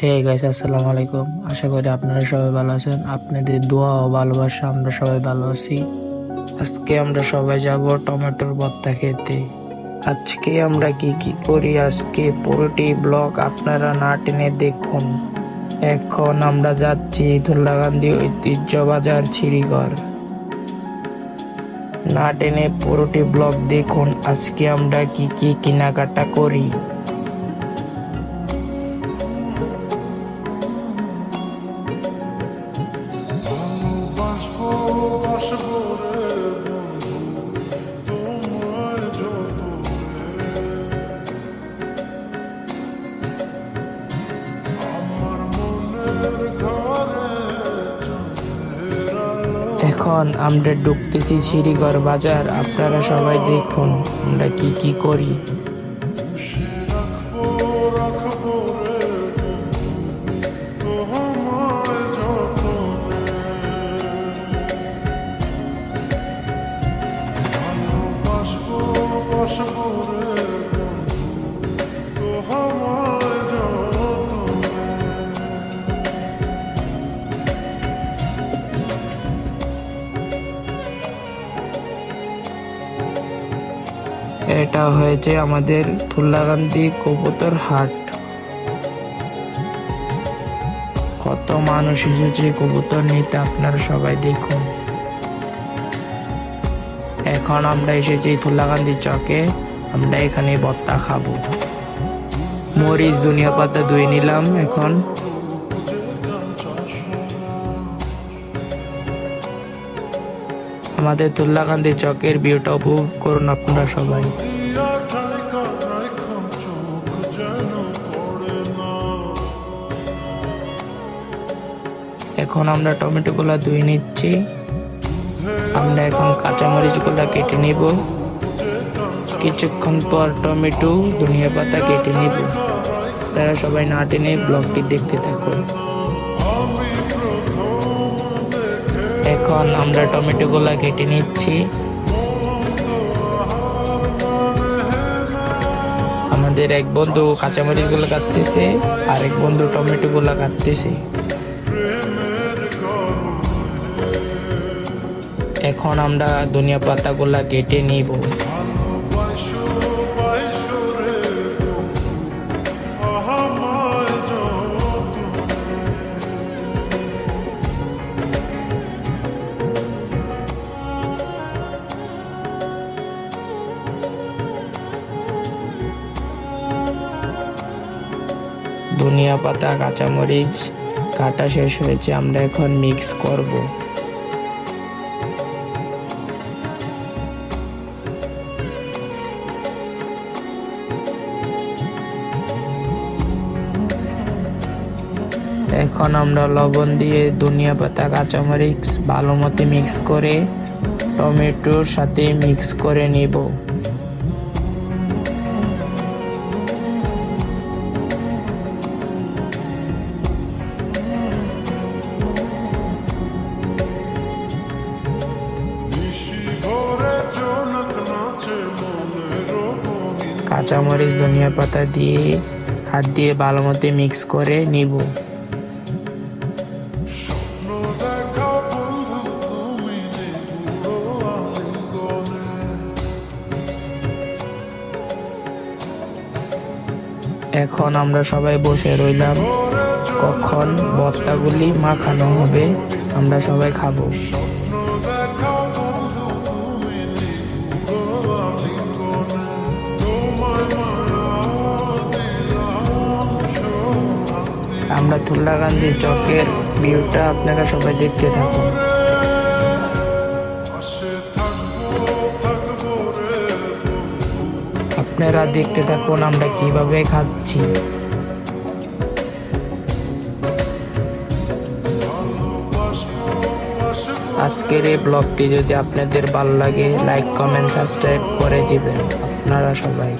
Hey guys, আসসালামু আলাইকুম। আশা করি আপনারা সবাই ভালো আছেন। আপনাদের দোয়া ও ভালোবাসা আমরা সবাই ভালো আছি। আজকে আমরা সবাই যাব টমেটোর ভর্তা খেতে। আজকে আমরা কি কি করি, আজকে পুরোটি ব্লগ আপনারা না টেনে দেখুন। এখন আমরা যাচ্ছি ধুলাকান্দি ঐতিহ্য বাজার ছিড়িঘর। না টেনে পুরোটি ব্লগ দেখুন, আজকে আমরা কি কি কেনাকাটা করি। এখন আমরা ঢুকতেছি ছিড়িঘর বাজার। আপনারা সবাই দেখুন আমরা কি কি করি। এটা হয়েছে আমাদের ধুলাকান্দি কবুতর হাট। কত মানুষ এসেছে কবুতর নিতে, আপনারা সবাই দেখুন। এখন আমরা এসেছি ধুলাকান্দি চকে। আমরা এখানে ভর্তা খাবো। মরিচ ধনিয়া পাতা ধুয়ে নিলাম। এখন আমাদের ধুলাকান্দি চকের ভিউটা উপভোগ করুন আপনারা সবাই। এখন আমরা টমেটো গুলা ধুয়ে নিচ্ছি। আমরা এখন কাঁচামরিচ গুলা কেটে নিব। কিছুক্ষণ পর টমেটো ধনিয়া পাতা কেটে নিব। তারা সবাই না টেনে ব্লগটি দেখতে থাকুন। এখন আমরা টমেটো গুলা কেটে নিচ্ছি। আমাদের এক বন্ধু কাঁচামরিচ গুলো কাটতেছে, আর এক বন্ধু টমেটো গুলা কাটতেছে। এখন আমরা ধনিয়া পাতা গুলা কেটে নিব। ধনিয়া পাতা কাঁচামরিচ কাটা শেষ হয়েছে, আমরা এখন মিক্স করব। এখন আমরা লবণ দিয়ে ধনিয়া পাতা কাঁচামরিচ ভালো মতো মিক্স করে টমেটোর সাথে মিক্স করে নিব। কাঁচামরিচ ধনিয়া পাতা দিয়ে হাত দিয়ে ভালো মতো মিক্স করে নিব। এখন আমরা সবাই বসে রইলাম, কখন ভর্তাগুলি মাখানো হবে আমরা সবাই খাবো। আমরা ধুলাকান্দি চকের ভিউটা আপনারা সবাই দেখতে থাকুন। আপনারা দেখতে থাকুন আমরা কিভাবে খাচ্ছি। আজকের এই ব্লগটি যদি আপনাদের ভালো লাগে, লাইক কমেন্ট সাবস্ক্রাইব করে দিবেন আপনারা সবাই।